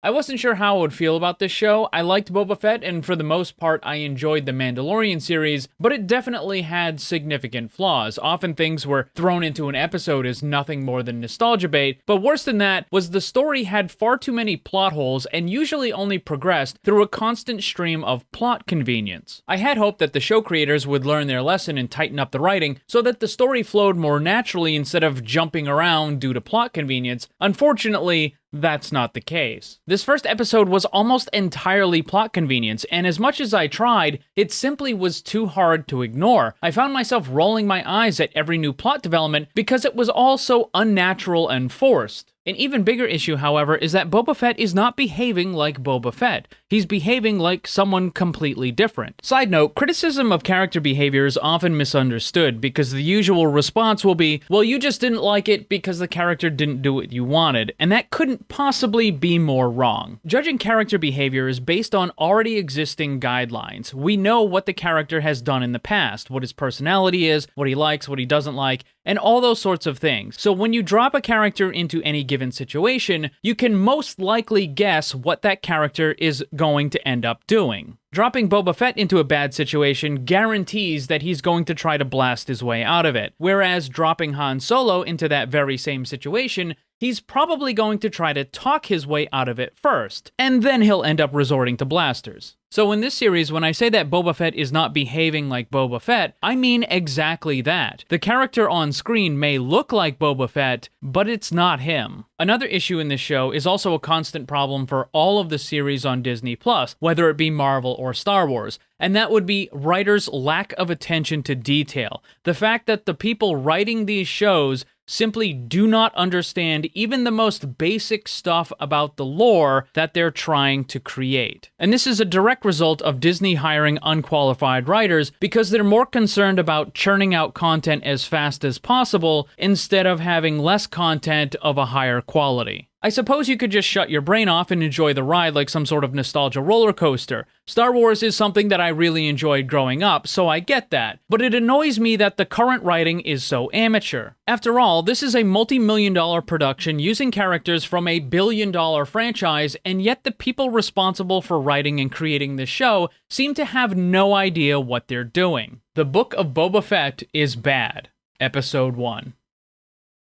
I wasn't sure how I would feel about this show. I liked Boba Fett, and for the most part, I enjoyed the Mandalorian series, but it definitely had significant flaws. Often things were thrown into an episode as nothing more than nostalgia bait, but worse than that was the story had far too many plot holes and usually only progressed through a constant stream of plot convenience. I had hoped that the show creators would learn their lesson and tighten up the writing so that the story flowed more naturally instead of jumping around due to plot convenience. Unfortunately, that's not the case. This first episode was almost entirely plot convenience, and as much as I tried, it simply was too hard to ignore. I found myself rolling my eyes at every new plot development because it was all so unnatural and forced. An even bigger issue, however, is that Boba Fett is not behaving like Boba Fett. He's behaving like someone completely different. Side note, criticism of character behavior is often misunderstood because the usual response will be, well, you just didn't like it because the character didn't do what you wanted, and that couldn't possibly be more wrong. Judging character behavior is based on already existing guidelines. We know what the character has done in the past, what his personality is, what he likes, what he doesn't like, and all those sorts of things. So when you drop a character into any given situation, you can most likely guess what that character is going to end up doing. Dropping Boba Fett into a bad situation guarantees that he's going to try to blast his way out of it, whereas dropping Han Solo into that very same situation, he's probably going to try to talk his way out of it first, and then he'll end up resorting to blasters. So in this series, when I say that Boba Fett is not behaving like Boba Fett, I mean exactly that. The character on screen may look like Boba Fett, but it's not him. Another issue in this show is also a constant problem for all of the series on Disney+, whether it be Marvel or Star Wars, and that would be writers' lack of attention to detail. The fact that the people writing these shows simply do not understand even the most basic stuff about the lore that they're trying to create. And this is a direct result of Disney hiring unqualified writers because they're more concerned about churning out content as fast as possible instead of having less content of a higher quality. I suppose you could just shut your brain off and enjoy the ride like some sort of nostalgia roller coaster. Star Wars is something that I really enjoyed growing up, so I get that. But it annoys me that the current writing is so amateur. After all, this is a multi-million-dollar production using characters from a billion-dollar franchise, and yet the people responsible for writing and creating this show seem to have no idea what they're doing. The Book of Boba Fett is bad. Episode 1.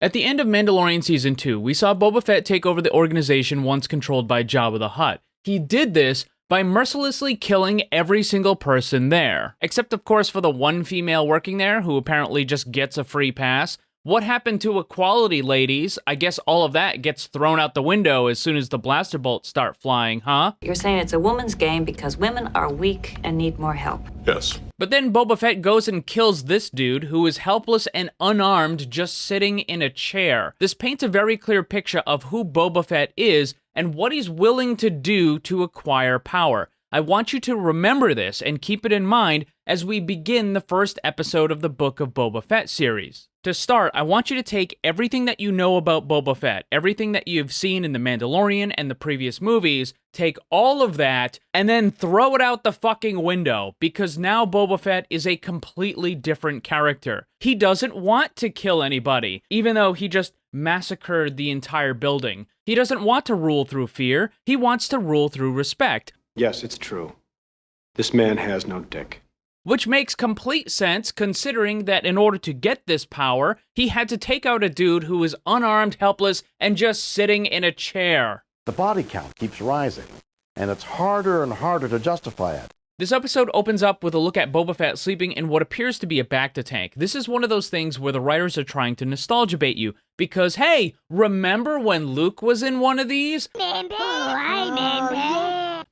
At the end of Mandalorian Season 2, we saw Boba Fett take over the organization once controlled by Jabba the Hutt. He did this by mercilessly killing every single person there. Except, of course, for the one female working there, who apparently just gets a free pass. What happened to equality, ladies? I guess all of that gets thrown out the window as soon as the blaster bolts start flying, huh? You're saying it's a woman's game because women are weak and need more help. Yes. But then Boba Fett goes and kills this dude who is helpless and unarmed just sitting in a chair. This paints a very clear picture of who Boba Fett is and what he's willing to do to acquire power. I want you to remember this and keep it in mind as we begin the first episode of the Book of Boba Fett series. To start, I want you to take everything that you know about Boba Fett, everything that you've seen in The Mandalorian and the previous movies, take all of that, and then throw it out the fucking window, because now Boba Fett is a completely different character. He doesn't want to kill anybody, even though he just massacred the entire building. He doesn't want to rule through fear, he wants to rule through respect. Yes, it's true. This man has no dick. Which makes complete sense considering that in order to get this power, he had to take out a dude who was unarmed, helpless, and just sitting in a chair. The body count keeps rising, and it's harder and harder to justify it. This episode opens up with a look at Boba Fett sleeping in what appears to be a bacta tank. This is one of those things where the writers are trying to nostalgia bait you, because hey, remember when Luke was in one of these?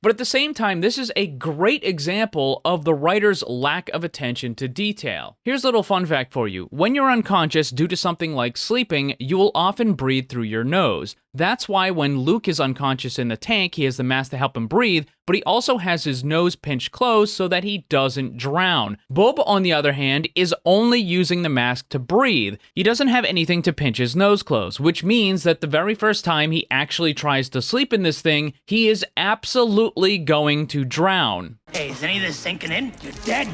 But at the same time, this is a great example of the writer's lack of attention to detail. Here's a little fun fact for you. When you're unconscious due to something like sleeping, you will often breathe through your nose. That's why when Luke is unconscious in the tank, he has the mask to help him breathe, but he also has his nose pinched closed so that he doesn't drown. Boba, on the other hand, is only using the mask to breathe. He doesn't have anything to pinch his nose closed, which means that the very first time he actually tries to sleep in this thing, he is absolutely going to drown. Hey, is any of this sinking in? You're dead.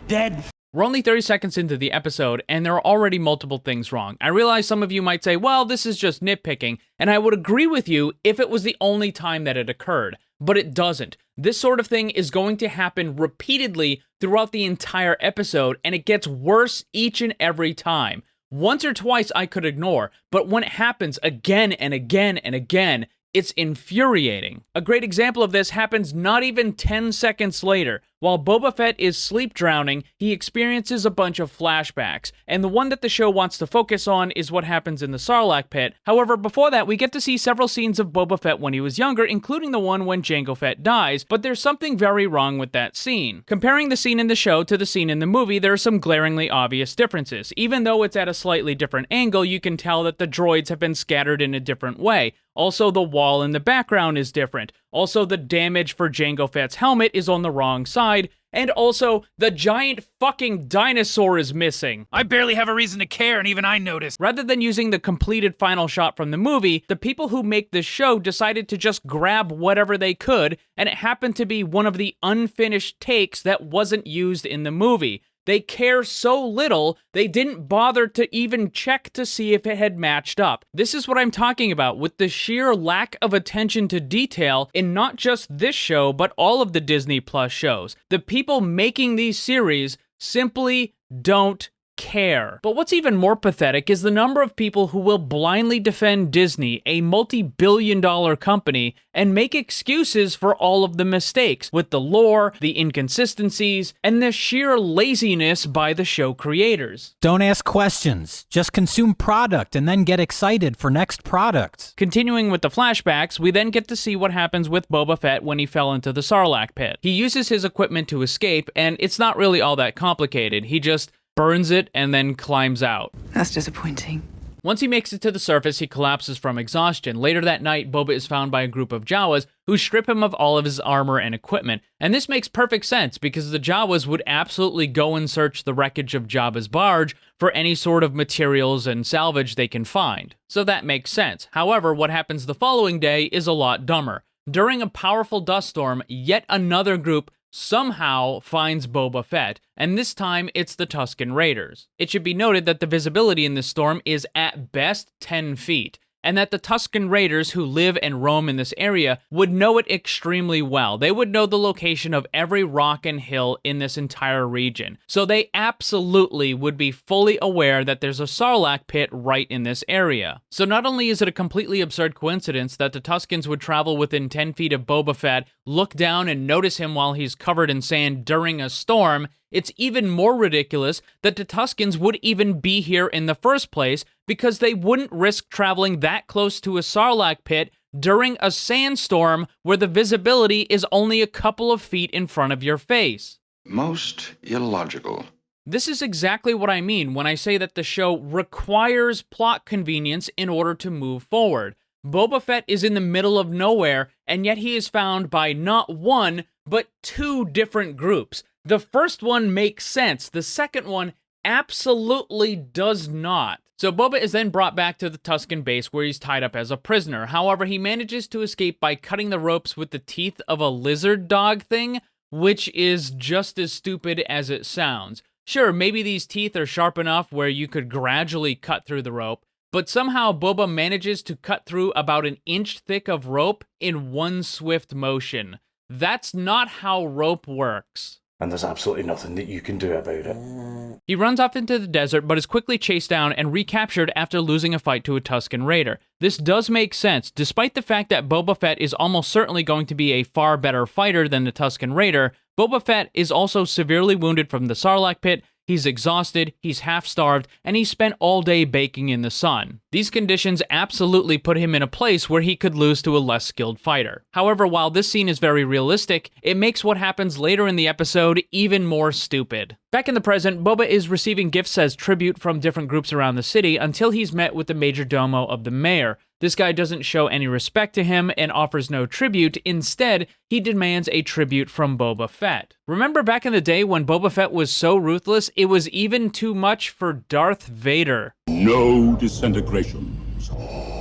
Dead. We're only 30 seconds into the episode, and there are already multiple things wrong. I realize some of you might say, well, this is just nitpicking, and I would agree with you if it was the only time that it occurred, but it doesn't. This sort of thing is going to happen repeatedly throughout the entire episode, and it gets worse each and every time. Once or twice I could ignore, but when it happens again and again and again, it's infuriating. A great example of this happens not even 10 seconds later. While Boba Fett is sleep drowning, he experiences a bunch of flashbacks, and the one that the show wants to focus on is what happens in the Sarlacc pit. However, before that, we get to see several scenes of Boba Fett when he was younger, including the one when Jango Fett dies, but there's something very wrong with that scene. Comparing the scene in the show to the scene in the movie, there are some glaringly obvious differences. Even though it's at a slightly different angle, you can tell that the droids have been scattered in a different way. Also, the wall in the background is different. Also, the damage for Jango Fett's helmet is on the wrong side. And also, the giant fucking dinosaur is missing. I barely have a reason to care, and even I noticed. Rather than using the completed final shot from the movie, the people who make this show decided to just grab whatever they could, and it happened to be one of the unfinished takes that wasn't used in the movie. They care so little, they didn't bother to even check to see if it had matched up. This is what I'm talking about, with the sheer lack of attention to detail in not just this show, but all of the Disney Plus shows. The people making these series simply don't care. But what's even more pathetic is the number of people who will blindly defend Disney, a multi-billion-dollar company, and make excuses for all of the mistakes with the lore, the inconsistencies, and the sheer laziness by the show creators. Don't ask questions. Just consume product and then get excited for next product. Continuing with the flashbacks, we then get to see what happens with Boba Fett when he fell into the Sarlacc pit. He uses his equipment to escape, and it's not really all that complicated. He just burns it, and then climbs out. That's disappointing. Once he makes it to the surface, he collapses from exhaustion. Later that night, Boba is found by a group of Jawas who strip him of all of his armor and equipment. And this makes perfect sense, because the Jawas would absolutely go and search the wreckage of Jabba's barge for any sort of materials and salvage they can find. So that makes sense. However, what happens the following day is a lot dumber. During a powerful dust storm, yet another group somehow finds Boba Fett, and this time it's the Tusken Raiders. It should be noted that the visibility in this storm is at best 10 feet, and that the Tusken Raiders who live and roam in this area would know it extremely well. They would know the location of every rock and hill in this entire region, so they absolutely would be fully aware that there's a Sarlacc pit right in this area. So not only is it a completely absurd coincidence that the Tuskens would travel within 10 feet of Boba Fett, look down and notice him while he's covered in sand during a storm, it's even more ridiculous that the Tuskens would even be here in the first place, because they wouldn't risk traveling that close to a Sarlacc pit during a sandstorm where the visibility is only a couple of feet in front of your face. Most illogical. This is exactly what I mean when I say that the show requires plot convenience in order to move forward. Boba Fett is in the middle of nowhere, and yet he is found by not one, but two different groups. The first one makes sense. The second one absolutely does not. So Boba is then brought back to the Tusken base where he's tied up as a prisoner. However, he manages to escape by cutting the ropes with the teeth of a lizard dog thing, which is just as stupid as it sounds. Sure, maybe these teeth are sharp enough where you could gradually cut through the rope, but somehow Boba manages to cut through about an inch thick of rope in one swift motion. That's not how rope works. And there's absolutely nothing that you can do about it. He runs off into the desert, but is quickly chased down and recaptured after losing a fight to a Tusken Raider. This does make sense, despite the fact that Boba Fett is almost certainly going to be a far better fighter than the Tusken Raider. Boba Fett is also severely wounded from the Sarlacc pit. He's exhausted, he's half-starved, and he spent all day baking in the sun. These conditions absolutely put him in a place where he could lose to a less skilled fighter. However, while this scene is very realistic, it makes what happens later in the episode even more stupid. Back in the present, Boba is receiving gifts as tribute from different groups around the city until he's met with the major domo of the mayor. This guy doesn't show any respect to him and offers no tribute. Instead, he demands a tribute from Boba Fett. Remember back in the day when Boba Fett was so ruthless, it was even too much for Darth Vader. No disintegrations.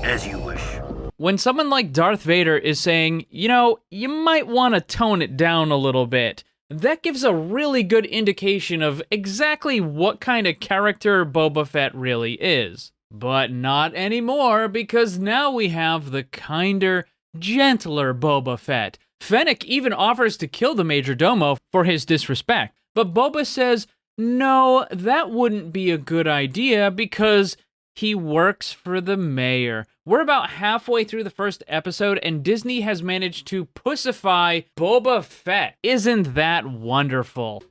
As you wish. When someone like Darth Vader is saying, you know, you might want to tone it down a little bit, That gives a really good indication of exactly what kind of character Boba Fett really is. But not anymore, because now we have the kinder, gentler Boba Fett. Fennec even offers to kill the Major Domo for his disrespect, but Boba says, no, that wouldn't be a good idea because he works for the mayor. We're about halfway through the first episode, and Disney has managed to pussify Boba Fett. Isn't that wonderful?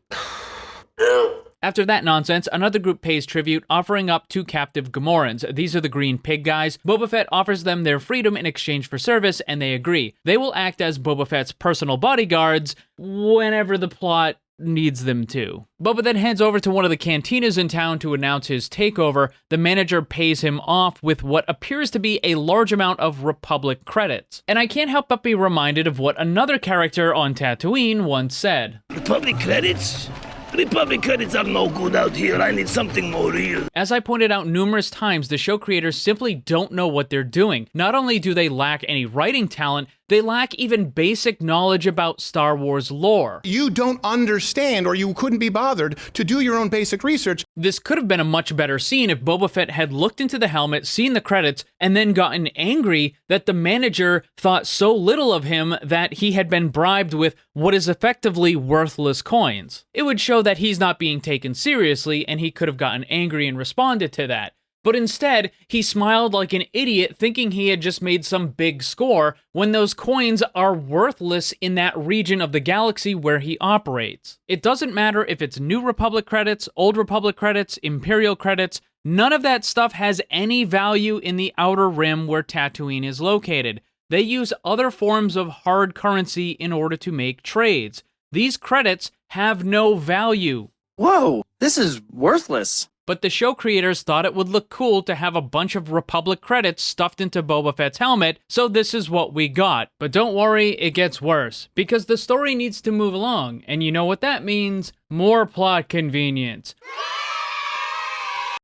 After that nonsense, another group pays tribute, offering up 2 captive Gamorreans. These are the green pig guys. Boba Fett offers them their freedom in exchange for service, and they agree. They will act as Boba Fett's personal bodyguards whenever the plot needs them to. Boba then heads over to one of the cantinas in town to announce his takeover. The manager pays him off with what appears to be a large amount of Republic credits. And I can't help but be reminded of what another character on Tatooine once said. Republic credits? Republic credits are no good out here. I need something more real. As I pointed out numerous times, the show creators simply don't know what they're doing. Not only do they lack any writing talent, they lack even basic knowledge about Star Wars lore. You don't understand, or you couldn't be bothered to do your own basic research. This could have been a much better scene if Boba Fett had looked into the helmet, seen the credits, and then gotten angry that the manager thought so little of him that he had been bribed with what is effectively worthless coins. It would show that he's not being taken seriously, and he could have gotten angry and responded to that. But instead, he smiled like an idiot thinking he had just made some big score when those coins are worthless in that region of the galaxy where he operates. It doesn't matter if it's New Republic credits, Old Republic credits, Imperial credits, none of that stuff has any value in the Outer Rim where Tatooine is located. They use other forms of hard currency in order to make trades. These credits have no value. Whoa, this is worthless. But the show creators thought it would look cool to have a bunch of Republic credits stuffed into Boba Fett's helmet, so this is what we got. But don't worry, it gets worse, because the story needs to move along, and you know what that means? More plot convenience.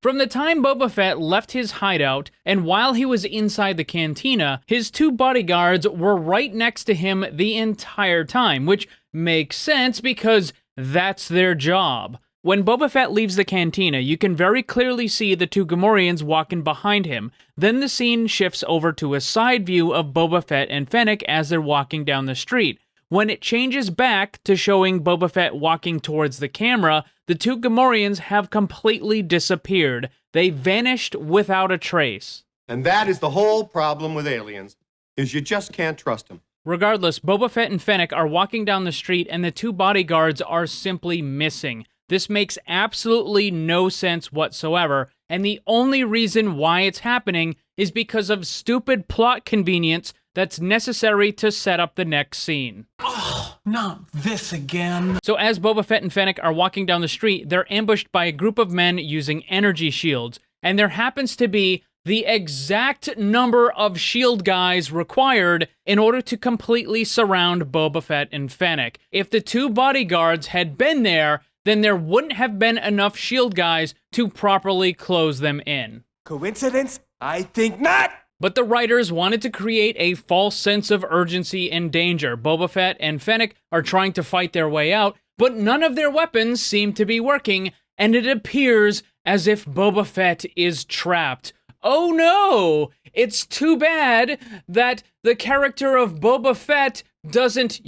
From the time Boba Fett left his hideout, and while he was inside the cantina, his 2 bodyguards were right next to him the entire time, which makes sense because that's their job. When Boba Fett leaves the cantina, you can very clearly see the 2 Gamorreans walking behind him. Then the scene shifts over to a side view of Boba Fett and Fennec as they're walking down the street. When it changes back to showing Boba Fett walking towards the camera, the 2 Gamorreans have completely disappeared. They vanished without a trace. And that is the whole problem with aliens, is you just can't trust them. Regardless, Boba Fett and Fennec are walking down the street and the 2 bodyguards are simply missing. This makes absolutely no sense whatsoever, and the only reason why it's happening is because of stupid plot convenience that's necessary to set up the next scene. Oh, not this again. So as Boba Fett and Fennec are walking down the street, they're ambushed by a group of men using energy shields, and there happens to be the exact number of shield guys required in order to completely surround Boba Fett and Fennec. If the 2 bodyguards had been there, then there wouldn't have been enough shield guys to properly close them in. Coincidence? I think not! But the writers wanted to create a false sense of urgency and danger. Boba Fett and Fennec are trying to fight their way out, but none of their weapons seem to be working, and it appears as if Boba Fett is trapped. Oh no! It's too bad that the character of Boba Fett doesn't,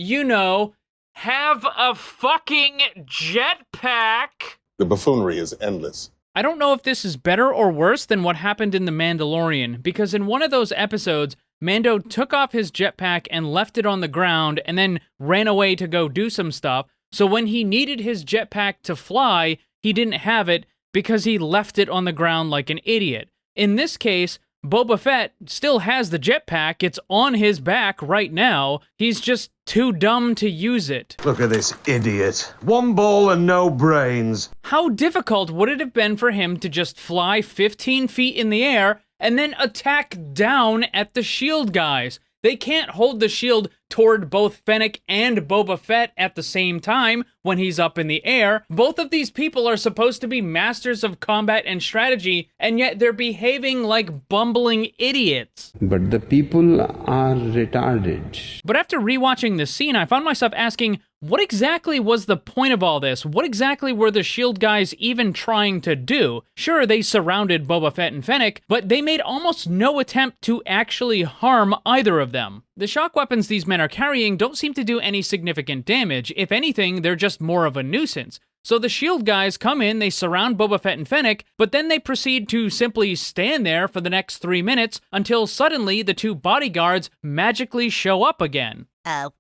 have a fucking jetpack. The buffoonery is endless. I don't know if this is better or worse than what happened in The Mandalorian, because in one of those episodes, Mando took off his jetpack and left it on the ground and then ran away to go do some stuff, so when he needed his jetpack to fly, he didn't have it because he left it on the ground like an idiot. In this case, Boba Fett still has the jetpack, it's on his back right now, he's just too dumb to use it. Look at this idiot. One ball and no brains. How difficult would it have been for him to just fly 15 feet in the air and then attack down at the shield guys? They can't hold the shield toward both Fennec and Boba Fett at the same time when he's up in the air. Both of these people are supposed to be masters of combat and strategy, and yet they're behaving like bumbling idiots. But the people are retarded. But after rewatching this scene, I found myself asking, What exactly was the point of all this? What exactly were the SHIELD guys even trying to do? Sure, they surrounded Boba Fett and Fennec, but they made almost no attempt to actually harm either of them. The shock weapons these men are carrying don't seem to do any significant damage. If anything, they're just more of a nuisance. So the SHIELD guys come in, they surround Boba Fett and Fennec, but then they proceed to simply stand there for the next 3 minutes until suddenly the two bodyguards magically show up again.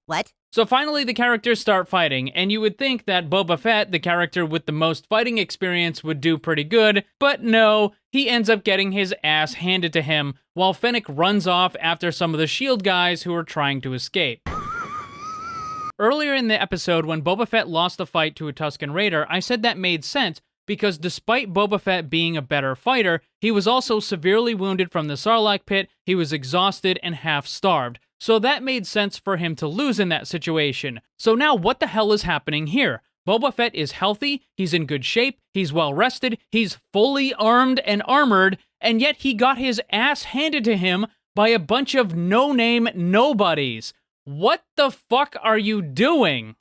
What? So finally the characters start fighting, and you would think that Boba Fett, the character with the most fighting experience, would do pretty good, but no, he ends up getting his ass handed to him while Fennec runs off after some of the SHIELD guys who are trying to escape. Earlier in the episode, when Boba Fett lost the fight to a Tusken Raider, I said that made sense because despite Boba Fett being a better fighter, he was also severely wounded from the Sarlacc pit, he was exhausted and half-starved. So that made sense for him to lose in that situation. So now what the hell is happening here? Boba Fett is healthy, he's in good shape, he's well rested, he's fully armed and armored, and yet he got his ass handed to him by a bunch of no-name nobodies. What the fuck are you doing?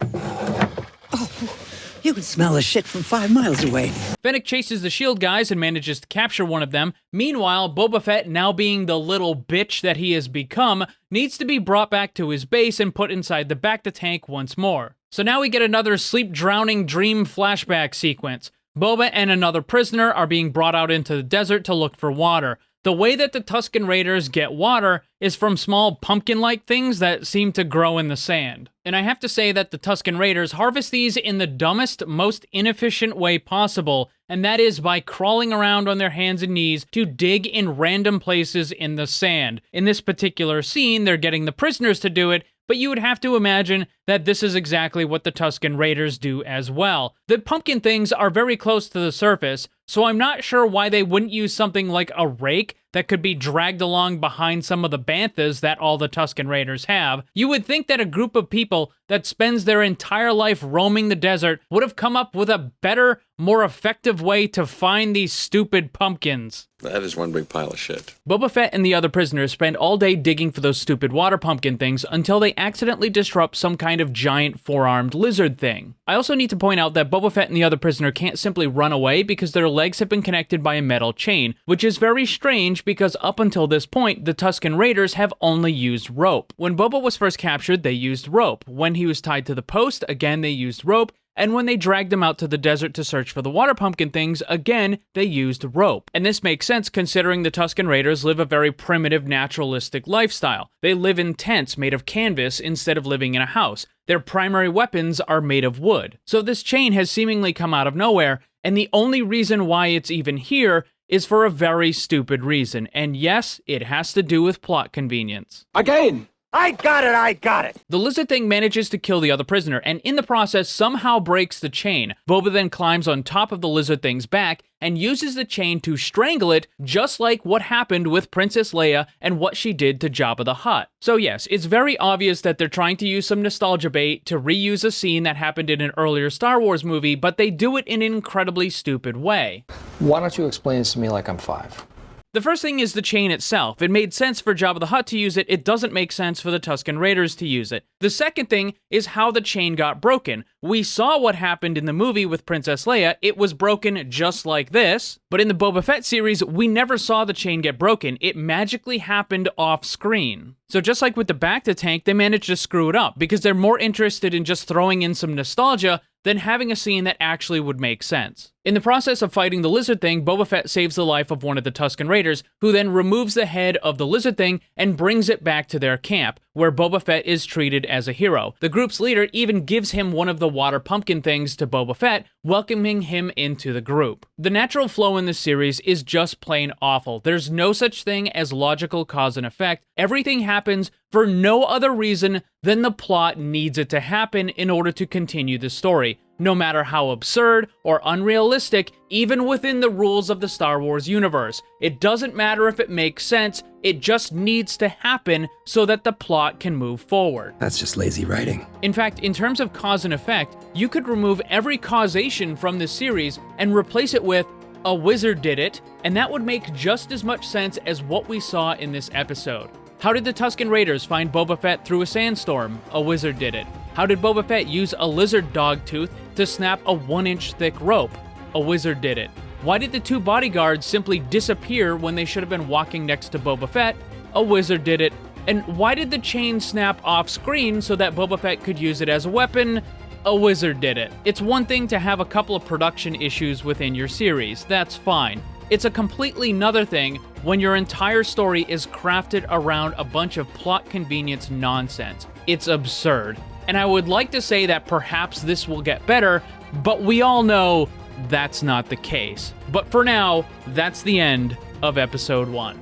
You can smell the shit from 5 miles away. Fennec chases the SHIELD guys and manages to capture one of them. Meanwhile, Boba Fett, now being the little bitch that he has become, needs to be brought back to his base and put inside the Bacta tank once more. So now we get another sleep-drowning dream flashback sequence. Boba and another prisoner are being brought out into the desert to look for water. The way that the Tusken Raiders get water is from small pumpkin-like things that seem to grow in the sand. And I have to say that the Tusken Raiders harvest these in the dumbest, most inefficient way possible, and that is by crawling around on their hands and knees to dig in random places in the sand. In this particular scene, they're getting the prisoners to do it, but you would have to imagine that this is exactly what the Tusken Raiders do as well. The pumpkin things are very close to the surface, so I'm not sure why they wouldn't use something like a rake that could be dragged along behind some of the banthas that all the Tusken Raiders have. You would think that a group of people that spends their entire life roaming the desert would have come up with a better, more effective way to find these stupid pumpkins. That is one big pile of shit. Boba Fett and the other prisoners spend all day digging for those stupid water pumpkin things until they accidentally disrupt some kind of giant four-armed lizard thing. I also need to point out that Boba Fett and the other prisoner can't simply run away because their legs have been connected by a metal chain, which is very strange because up until this point, the Tusken Raiders have only used rope. When Boba was first captured, they used rope. When he was tied to the post, again they used rope. And when they dragged him out to the desert to search for the water pumpkin things, again, they used rope. And this makes sense considering the Tusken Raiders live a very primitive, naturalistic lifestyle. They live in tents made of canvas instead of living in a house. Their primary weapons are made of wood. So this chain has seemingly come out of nowhere, and the only reason why it's even here is for a very stupid reason. And yes, it has to do with plot convenience. Again! I got it! The lizard thing manages to kill the other prisoner, and in the process somehow breaks the chain. Boba then climbs on top of the lizard thing's back and uses the chain to strangle it, just like what happened with Princess Leia and what she did to Jabba the Hutt. So yes, it's very obvious that they're trying to use some nostalgia bait to reuse a scene that happened in an earlier Star Wars movie, but they do it in an incredibly stupid way. Why don't you explain this to me like I'm 5? The first thing is the chain itself. It made sense for Jabba the Hutt to use it, it doesn't make sense for the Tusken Raiders to use it. The second thing is how the chain got broken. We saw what happened in the movie with Princess Leia, it was broken just like this, but in the Boba Fett series, we never saw the chain get broken, it magically happened off screen. So just like with the Bacta tank, they managed to screw it up, because they're more interested in just throwing in some nostalgia than having a scene that actually would make sense. In the process of fighting the lizard thing, Boba Fett saves the life of one of the Tusken Raiders, who then removes the head of the lizard thing and brings it back to their camp, where Boba Fett is treated as a hero. The group's leader even gives him one of the water pumpkin things to Boba Fett, welcoming him into the group. The natural flow in this series is just plain awful. There's no such thing as logical cause and effect. Everything happens for no other reason than the plot needs it to happen in order to continue the story. No matter how absurd or unrealistic, even within the rules of the Star Wars universe. It doesn't matter if it makes sense, it just needs to happen so that the plot can move forward. That's just lazy writing. In fact, in terms of cause and effect, you could remove every causation from this series and replace it with "a wizard did it," and that would make just as much sense as what we saw in this episode. How did the Tusken Raiders find Boba Fett through a sandstorm? A wizard did it. How did Boba Fett use a lizard dog tooth to snap a 1-inch thick rope? A wizard did it. Why did the 2 bodyguards simply disappear when they should have been walking next to Boba Fett? A wizard did it. And why did the chain snap off screen so that Boba Fett could use it as a weapon? A wizard did it. It's one thing to have a couple of production issues within your series, that's fine. It's a completely nother thing when your entire story is crafted around a bunch of plot convenience nonsense. It's absurd. And I would like to say that perhaps this will get better, but we all know that's not the case. But for now, that's the end of episode 1.